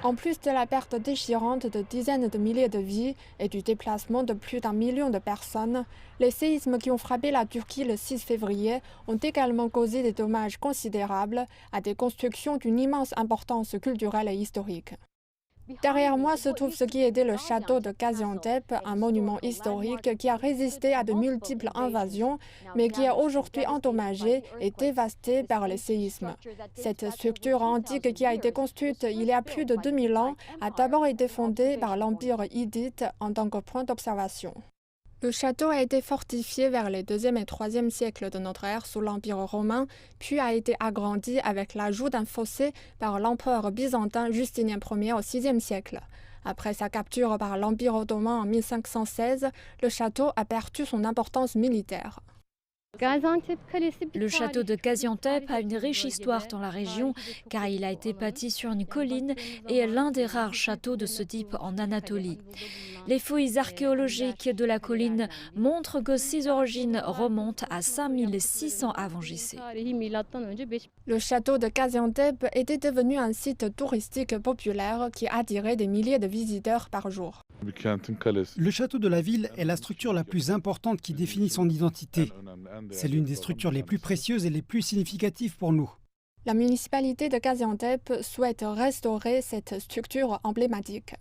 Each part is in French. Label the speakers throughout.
Speaker 1: En plus de la perte déchirante de dizaines de milliers de vies et du déplacement de plus d'1 million de personnes, les séismes qui ont frappé la Turquie le 6 février ont également causé des dommages considérables à des constructions d'une immense importance culturelle et historique. Derrière moi se trouve ce qui était le château de Gaziantep, un monument historique qui a résisté à de multiples invasions, mais qui est aujourd'hui endommagé et dévasté par les séismes. Cette structure antique qui a été construite il y a plus de 2000 ans a d'abord été fondée par l'Empire hittite en tant que point d'observation. Le château a été fortifié vers les 2e et 3e siècles de notre ère sous l'Empire romain, puis a été agrandi avec l'ajout d'un fossé par l'empereur byzantin Justinien Ier au 6e siècle. Après sa capture par l'Empire ottoman en 1516, le château a perdu son importance militaire.
Speaker 2: Le château de Gaziantep a une riche histoire dans la région car il a été bâti sur une colline et est l'un des rares châteaux de ce type en Anatolie. Les fouilles archéologiques de la colline montrent que ses origines remontent à 5600 avant JC.
Speaker 1: Le château de Gaziantep était devenu un site touristique populaire qui attirait des milliers de visiteurs par jour.
Speaker 3: Le château de la ville est la structure la plus importante qui définit son identité. C'est l'une des structures les plus précieuses et les plus significatives pour nous.
Speaker 1: La municipalité de Gaziantep souhaite restaurer cette structure emblématique.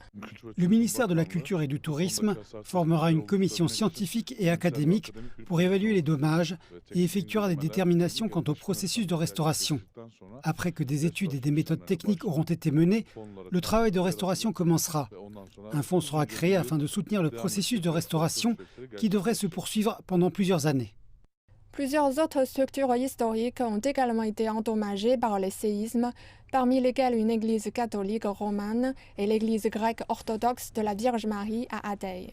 Speaker 3: Le ministère de la Culture et du Tourisme formera une commission scientifique et académique pour évaluer les dommages et effectuera des déterminations quant au processus de restauration. Après que des études et des méthodes techniques auront été menées, le travail de restauration commencera. Un fonds sera créé afin de soutenir le processus de restauration qui devrait se poursuivre pendant plusieurs années.
Speaker 1: Plusieurs autres structures historiques ont également été endommagées par les séismes, parmi lesquelles une église catholique romane et l'église grecque orthodoxe de la Vierge Marie à Adeï.